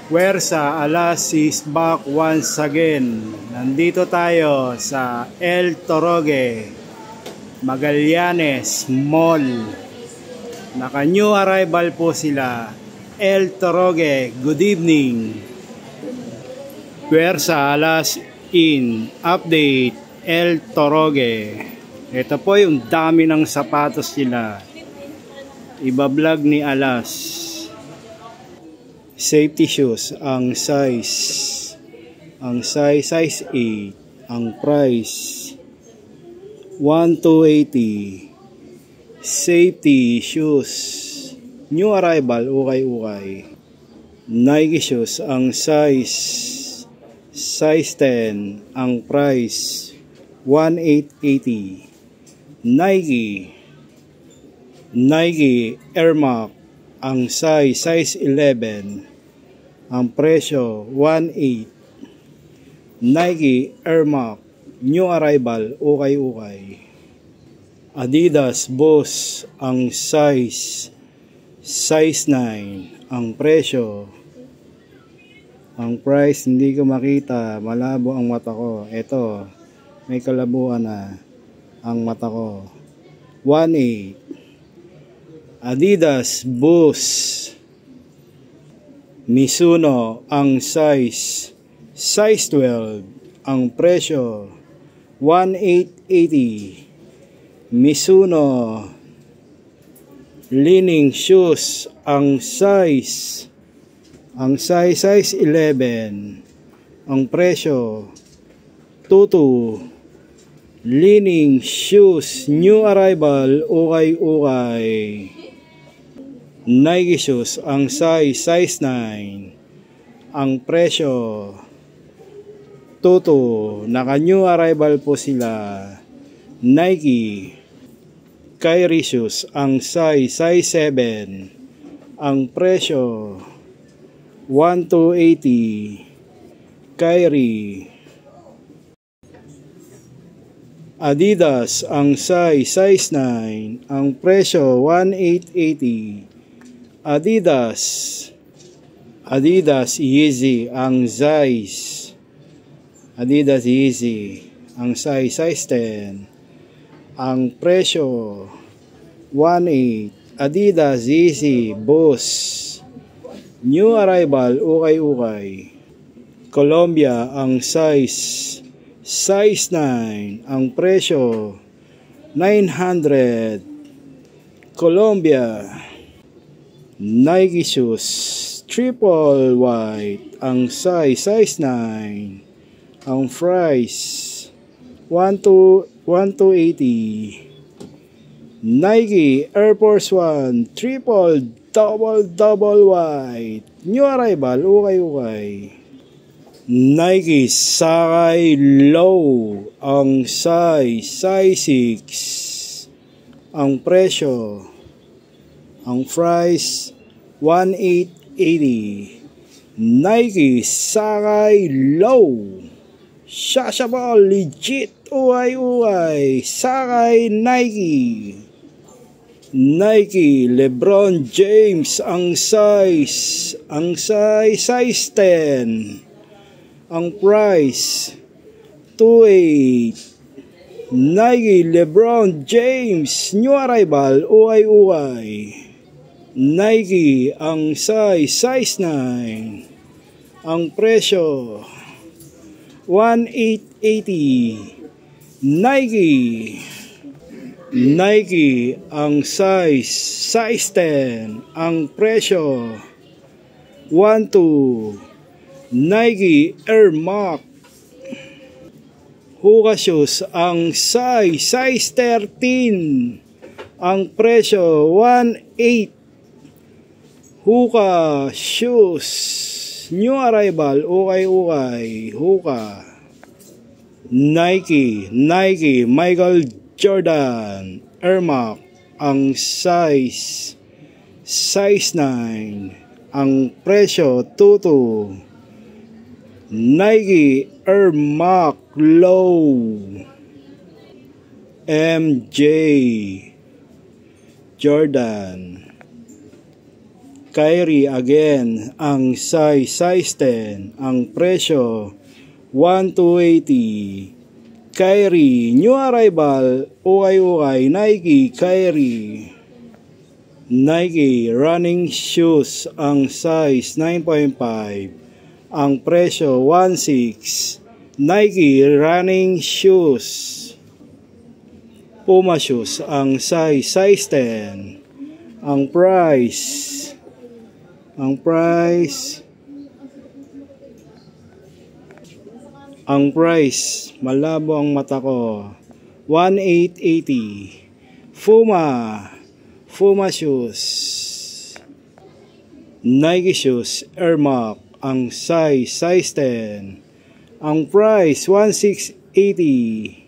Puwersa, Alas is back once again. Nandito tayo sa El Torogue, Magallanes Mall. Naka-new arrival po sila. El Torogue, good evening. Puwersa, Alas in update El Torogue. Ito po yung dami ng sapatos nila. Iba-vlog ni Alas. Safety shoes, ang size 8, ang price 1,280. Safety shoes, new arrival, ukay. Nike shoes, ang size 10, ang price 1,880. Nike Air Max, ang size 11, ang presyo 1,800. Nike Air Max, new arrival, ukay. Adidas Boost, ang size 9, ang presyo, ang price hindi ko makita, malabo ang mata ko. Ito, may kalabuan na ang mata ko. 1,800. Adidas Boost Mizuno, ang size 12, ang presyo 1,880. Mizuno Leaning shoes, ang size 11, ang presyo 2,200. Leaning shoes, new arrival, ukay. Nike shoes, ang size 9, ang presyo 2,200. Naka-new arrival po sila. Nike Kyrie shoes, ang size 7, ang presyo 1,280. Kyrie. Adidas, ang size 9, ang presyo 1,880. Adidas Yeezy, ang size size 10, ang presyo 1,800. Adidas Yeezy Boost, new arrival, ukay. Columbia, ang size 9, ang presyo 900. Columbia. Nike shoes triple white, ang size 9, ang price 1,280. Nike Air Force One triple double white, new arrival, ukay. Nike Sky Low, ang size 6, ang presyo, ang price 1,880. Nike Sky Low, shashable, legit, ukay. Sky Nike LeBron James, ang size 10, ang price 2,800. Nike LeBron James, new arrival, ukay. Nike, ang size 9, ang presyo 1,880. Nike, ang size 10, ang presyo 1,200. Nike Air Max Hoka shoes, ang size 13, ang presyo 1,800. Hoka shoes, new arrival, ukay. Hoka. Nike Michael Jordan Air Max, ang size 9, ang presyo 2,200. Nike Air Max Low, MJ Jordan. Kyrie again, ang size 10, ang presyo 1,280. Kyrie, new arrival, ukay-ukay, Nike, Kyrie. Nike running shoes, ang size 9.5, ang presyo 1,600. Nike running shoes. Puma shoes, ang size 10, ang price malabo ang mata ko, 1,880. Puma shoes. Nike shoes, Air Max, ang size 10, ang price 1,680.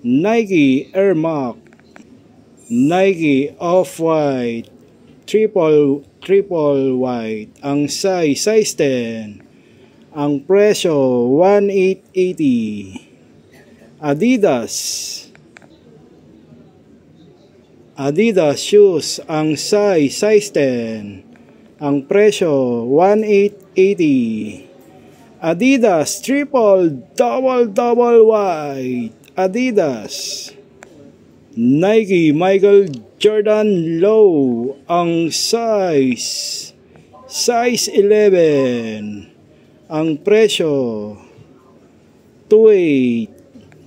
Nike Air Max. Nike Off-White triple white, ang size 10, ang presyo 1,880. Adidas shoes, ang size 10, ang presyo 1,880. Adidas double white, Adidas. Nike Michael Jordan Low, ang size 11, ang presyo 2,800.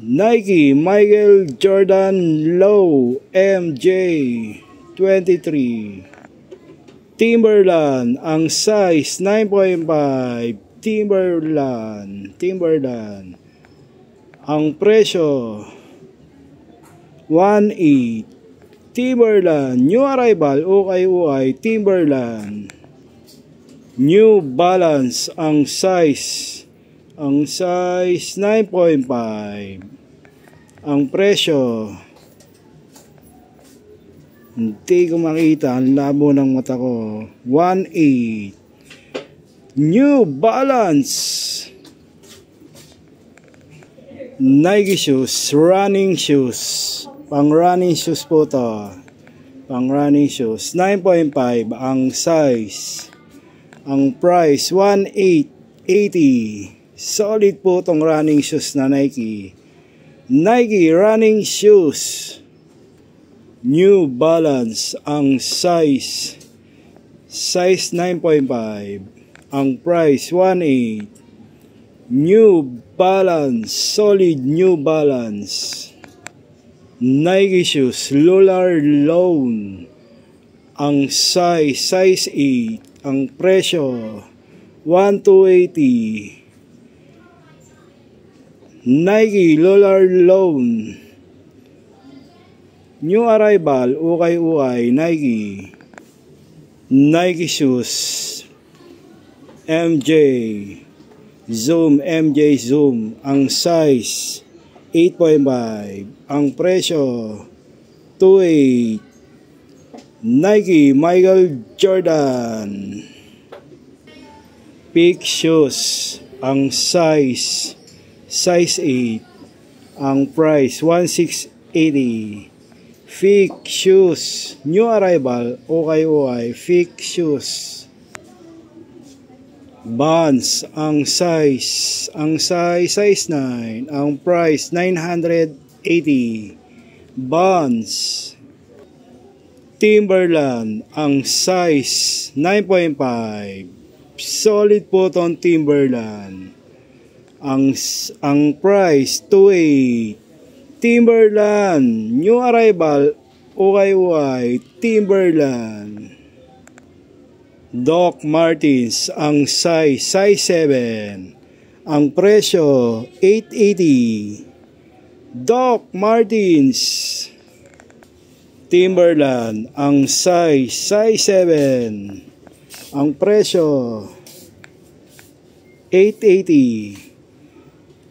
Nike Michael Jordan Low MJ 23. Timberland, ang size 9.5, Timberland, ang presyo 1,800. Timberland, new arrival, ukay-ukay, Timberland. New Balance, ang size 9.5, ang presyo, hindi ko makita, ang labo ng mata ko, 1,800. New Balance. Nike shoes, running shoes, pang running shoes po to, pang running shoes, 9.5 ang size, ang price 1,880. Solid po tong running shoes na Nike. Nike running shoes, New Balance, ang size 9.5, ang price 1,800. New Balance, solid New Balance. Nike shoes, Lunar Loan, ang size 8, ang presyo 1,280. Nike Lunar Loan, new arrival, ukay-ukay, Nike. Nike shoes, MJ Zoom, ang size 8.5, ang presyo 2,800. Nike Michael Jordan Peak shoes, ang size 8, ang price 1,680. Peak shoes, new arrival, ukay-ukay, Peak shoes. Vans, ang size 9, ang price 980. Vans. Timberland, ang size 9.5, solid po tong Timberland, ang price 2,800. Timberland, new arrival, ukay-ukay, Timberland. Doc Martens, ang size 7, ang presyo 880. Doc Martens. Timberland, ang size 7, ang presyo 880.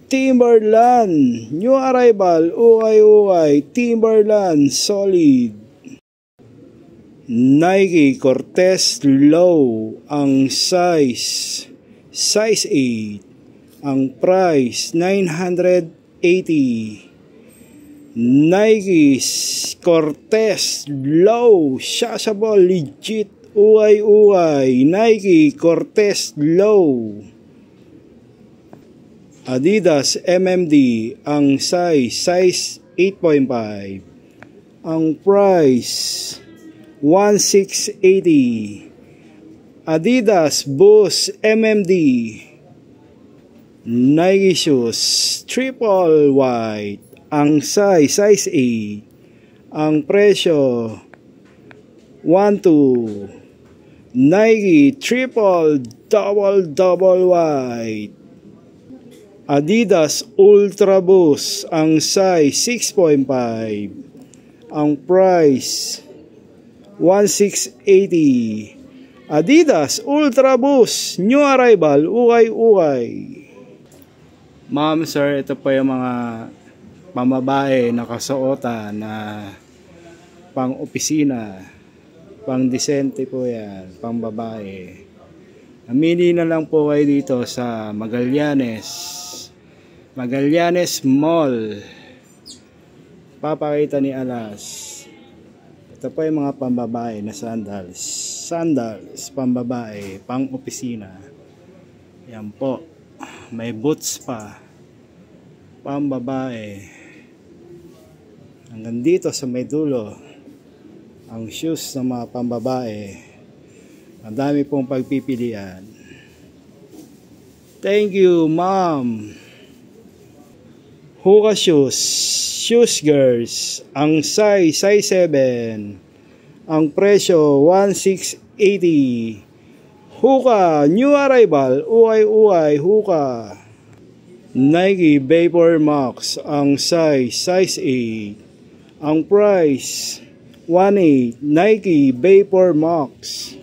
Timberland, new arrival, ukay-ukay, Timberland, solid. Nike Cortez Low, ang size 8, ang price 980. Nike Cortez Low, Shashable, legit, uay. Nike Cortez Low. Adidas MMD, ang size 8.5. Ang price 1680. Adidas Boost MMD, Nike shoes triple white, ang size 8. Ang presyo 12. Nike triple double white. Adidas Ultra Boost, ang size 6.5. Ang price 1680. Adidas Ultra Boost new arrival, ukay. Ma'am, sir, ito po yung mga pambabae na kasuotan na pang opisina, pang disente po yan, pang babae. Namili na lang po kayo dito sa Magallanes Mall. Papakita ni Alas. Ito po yung mga pambabae na sandals pambabae, pang opisina. Yan po, may boots pa, pambabae. Hanggang dito sa may dulo ang shoes ng mga pambabae. Ang dami pong pagpipilian. Thank you, ma'am. Hoka shoes girls, ang size 7. Ang presyo 1680. Hoka new arrival, ukay Hoka. Nike Vapor Max, ang size 8. Ang price 18. Nike Vapor Max.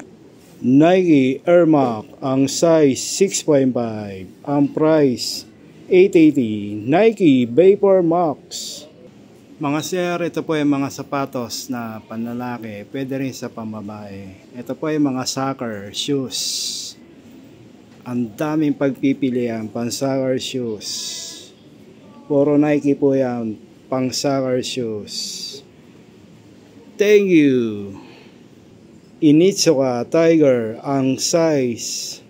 Nike Air Max, ang size 6.5. Ang price 880. Nike Vapor Max. Mga sir, ito po yung mga sapatos na panlalaki, pwede rin sa pambabae. Ito po yung mga soccer shoes. Ang daming pagpipilian, pang soccer shoes. Puro Nike po yan, pang soccer shoes. Thank you. Onitsuka Tiger, ang size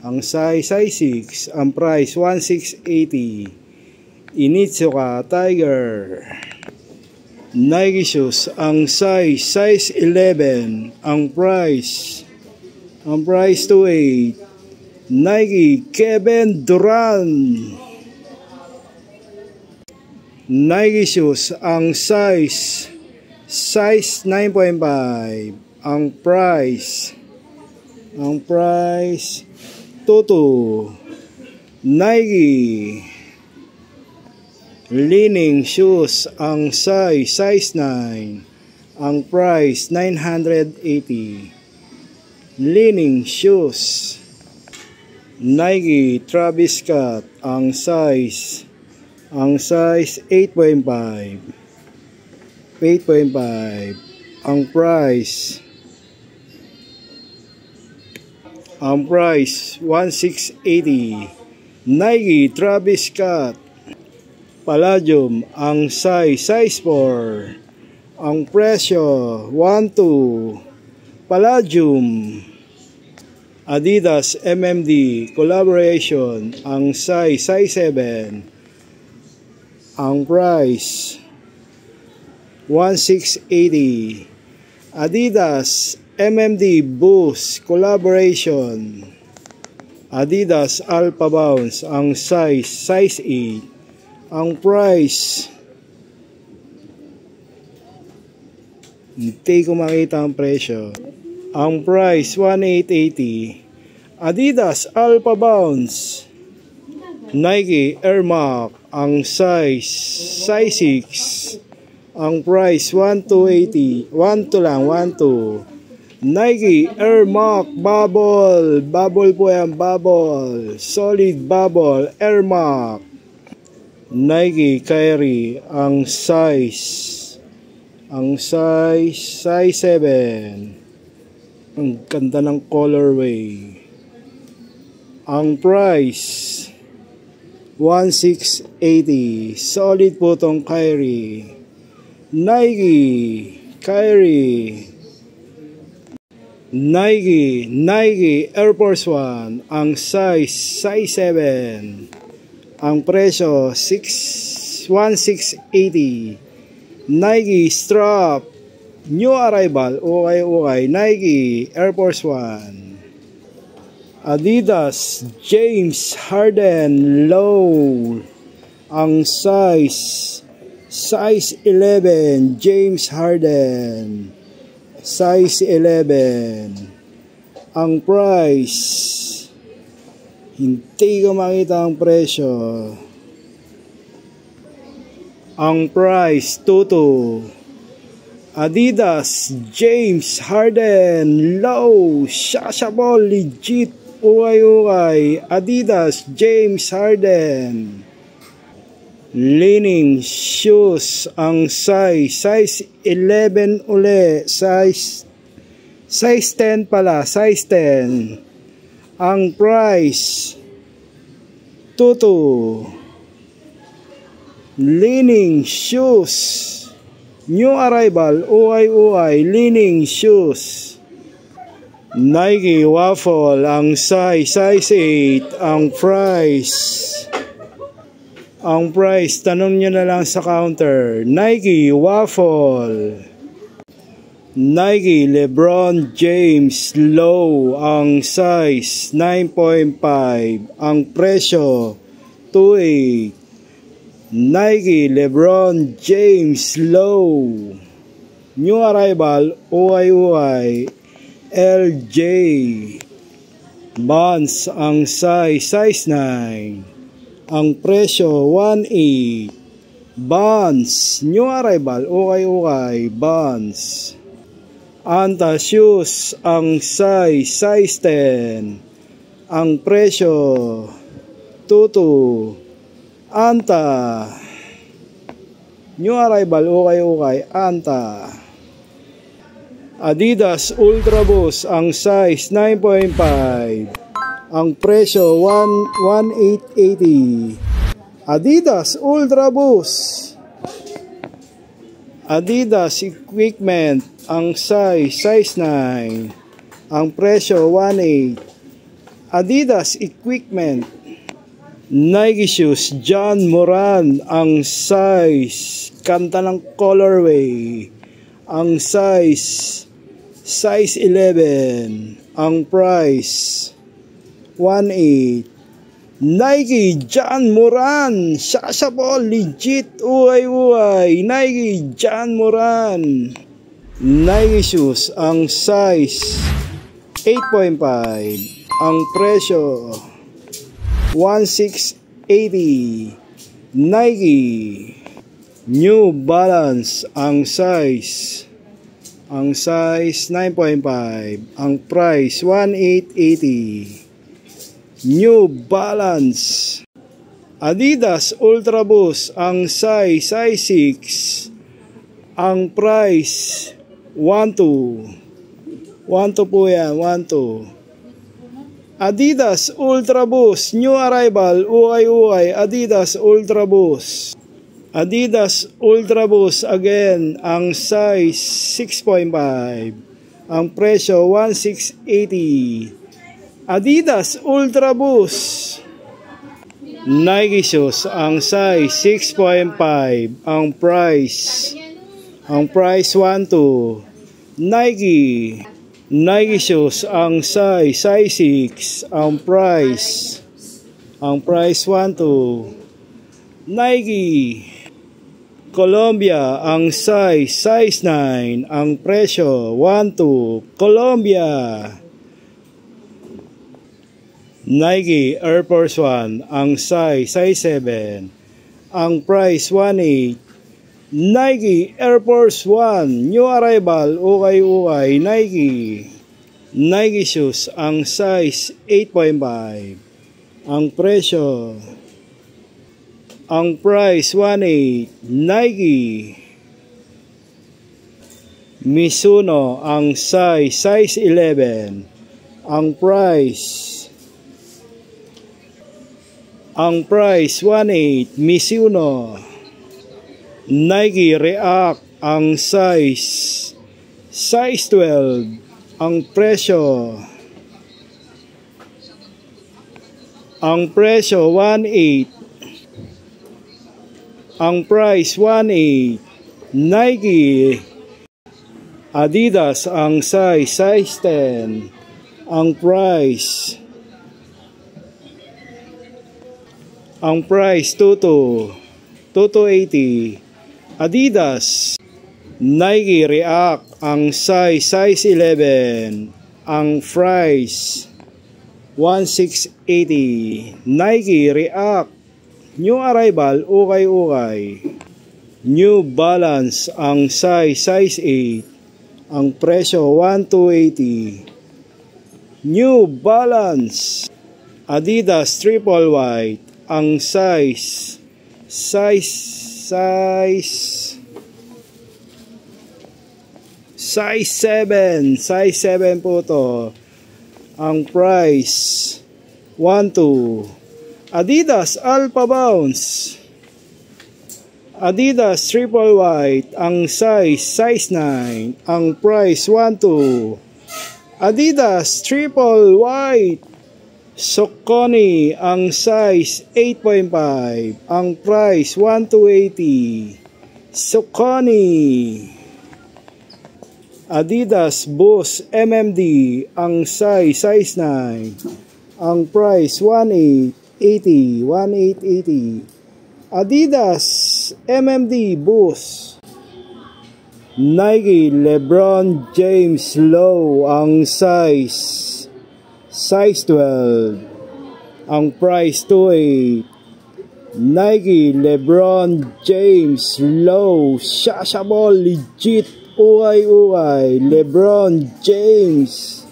6, ang price 1680. Onitsuka Tiger. Nike shoes, ang size 11, ang price 28. Nike Kevin Durant. Nike shoes, ang size 9.5, ang price 22. Nike Li-Ning shoes, ang size 9, ang price 980. Li-Ning shoes. Nike Travis Scott, ang size 8.5. Ang price 1680. Nike Travis Scott Palladium, ang size 4. Ang presyo 12. Palladium. Adidas MMD collaboration, ang size 7. Ang price 1680. Adidas MMD Boost collaboration. Adidas Alpha Bounce, ang size 8. Ang price, hindi ko makita ang presyo. Ang price 1880. Adidas Alpha Bounce. Nike Air Max, ang size 6. Ang price 1280. 12. Nike Air Max Bubble po yan, bubble. Solid bubble Air Max. Nike Kyrie, ang size 7. Ang ganda ng colorway. Ang price 1680. Solid po tong Kyrie. Nike, Kyrie, Nike Air Force 1, ang size 7, ang presyo 1680. Nike strap, new arrival, okay, Nike Air Force 1. Adidas James Harden low, ang size 11, James Harden size 11. Ang price, hindi ko makita ang presyo. Ang price 22. Adidas James Harden low, shashable, legit, ukay. Adidas James Harden leaning shoes, ang size 11 uli, size 10 pala, size 10. Ang price 22. Leaning shoes, new arrival, ukay, leaning shoes. Nike waffle, ang size 8. Ang price, tanong nyo na lang sa counter. Nike waffle. Nike LeBron James low, ang size 9.5, ang presyo 2.8. Nike LeBron James low, new arrival, ukay, LJ. Vans, ang size 9, ang presyo 1.8. Vans, new arrival, ukay, Vans. Anta shoes, ang size 10, ang presyo 22. Anta, new arrival, ukay, Anta. Adidas Ultra Boost, ang size 9.5, ang presyo 1,880. Adidas Ultra Boost. Adidas Equipment, ang size 9, ang presyo 1.8. Adidas Equipment. Nike shoes John Moran, ang size, kanta ng colorway, ang size 11, ang price 1.8. Nike John Moran, shashable, legit, ukay, Nike John Moran. Nike shoes, ang size 8.5, ang presyo 1,680. Nike New Balance, ang size 9.5, ang price 1,880. New Balance. Adidas Ultra Boost, ang size 6, ang price 1,2. 1,2 po yan, 1,2. Adidas Ultra Boost, new arrival, ukay, Adidas Ultra Boost. Adidas Ultra Boost again, ang size 6.5, ang presyo 1,680. Adidas Ultra Boost. Nike shoes, ang size 6.5, ang price 1,2. Nike shoes, ang size 6, ang price 1,2. Nike Columbia, ang size 9, ang presyo 1,2. Columbia. Nike Air Force 1, ang size 7, ang price 1.8. Nike Air Force 1, new arrival, ukay, Nike. Nike shoes, ang size 8.5, ang presyo, ang price 1.8. Nike Mizuno, ang size 11, ang price 1.8. Mizuno. Nike React, ang size 12. Ang presyo 1.8. Ang price 1.8. Nike, Adidas ang size 10. Ang price 2.80. Adidas. Nike React ang size 11. Ang price 1.680. Nike React new arrival ukay. New Balance ang size 8. Ang presyo 1.280. New Balance Adidas Triple White ang size 7 po to. Ang price 1.2. Adidas Alpha Bounce Adidas Triple White ang size 9. Ang price 1.2. Adidas Triple White Saucony ang size 8.5. Ang price 1.280. Saucony. Adidas Boost MMD ang size 9. Ang price 1.880. Adidas MMD Boost. Nike LeBron James Low ang size 12. Ang price 2.8. Nike LeBron James Low Shashable legit ukay. LeBron James.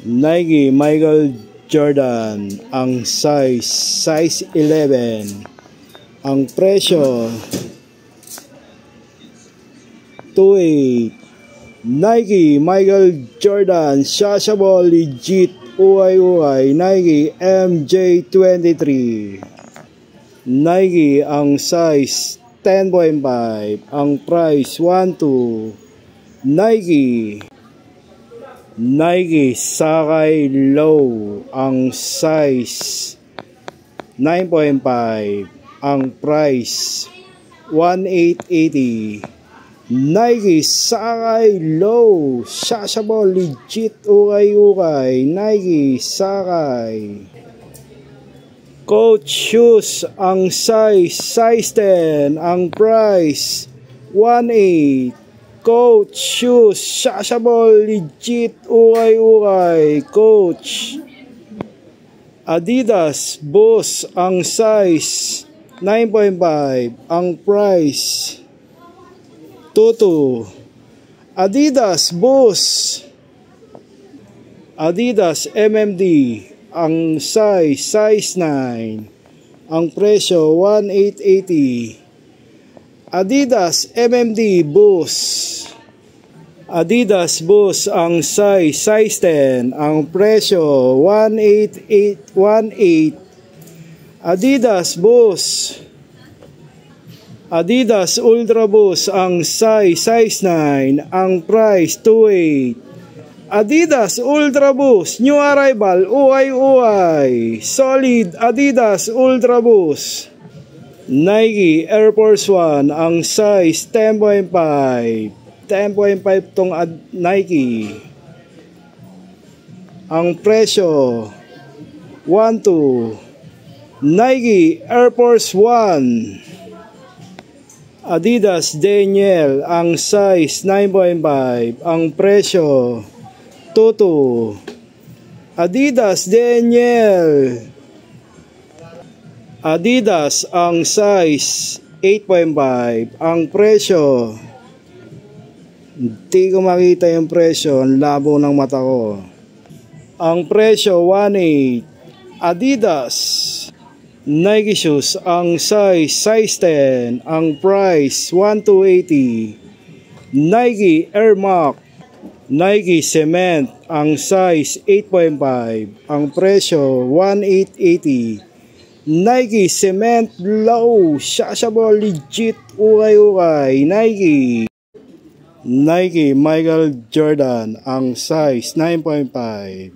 Nike Michael Jordan ang size 11. Ang presyo 2.8. Nike Michael Jordan Shashable legit ukay. Nike MJ23. Nike ang size 10.5. Ang price 1.2. Nike Sakay Low ang size 9.5. Ang price 1.880. Nike Sakay Low Shashable legit ukay. Nike Sakay. Coach shoes ang size 10. Ang price 1.8. Coach shoes Shashable legit ukay. Coach. Adidas Boost ang size 9.5. Ang price 2.2. Adidas Boost. Adidas MMD ang size 9. Ang presyo 1.880. Adidas MMD Boost. Adidas Boost ang size 10. Ang presyo 1.8. Adidas Boost. Adidas Ultra Boost ang size 9. Ang price 2.8. Adidas Ultra Boost new arrival ukay. Solid Adidas Ultra Boost. Nike Air Force 1 ang size 10.5. 10.5 tong Nike. Ang presyo 1.2. Nike Air Force 1. Adidas Daniel ang size 9.5. Ang presyo 2.2. Adidas Daniel. Adidas ang size 8.5. Ang presyo, hindi ko makita yung presyo, ang labo ng mata ko. Ang presyo 1.8. Adidas Nike shoes ang size 10. Ang price 1.280. Nike Air Max. Nike Cement ang size 8.5. Ang presyo 1.880. Nike Cement Low, Shashable legit, ukay-ukay. Nike Michael Jordan, ang size 9.5.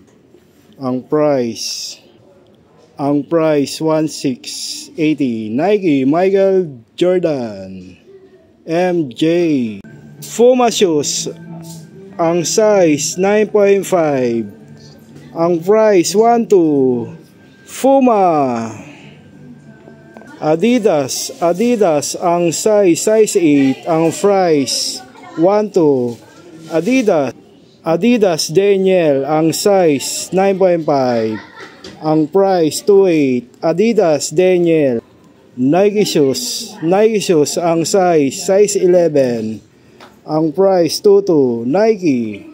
Ang price 1680. Nike Michael Jordan MJ. Puma shoes, ang size 9.5. Ang price 12. Puma. Adidas, ang size 8, ang price 12. Adidas Daniel, ang size 9.5, ang price 28. Adidas Daniel. Nike shoes, ang size 11, ang price 22. Nike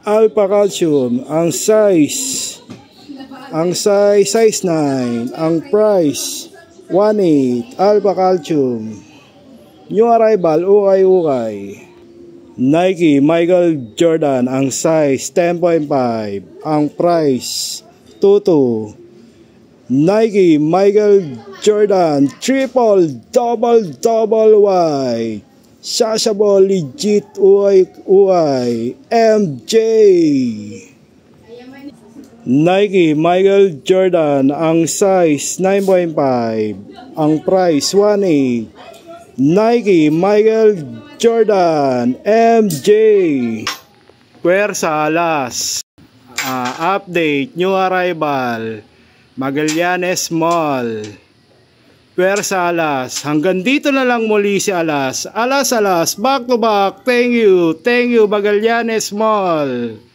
Alpha Calcium, ang size 9, ang price 18. Alpha Calcium. New arrival, ukay-ukay. Nike Michael Jordan, ang size 10.5, ang price 22. Nike Michael Jordan double white, Shashable legit, ukay-ukay. MJ. Nike Michael Jordan, ang size 9.5, ang price 18. Nike Michael Jordan MJ. Puwersa Alas. Update, new arrival, Magallanes Mall. Puwersa Alas. Hanggang dito na lang muli si Alas. Alas, back to back. Thank you Magallanes Mall.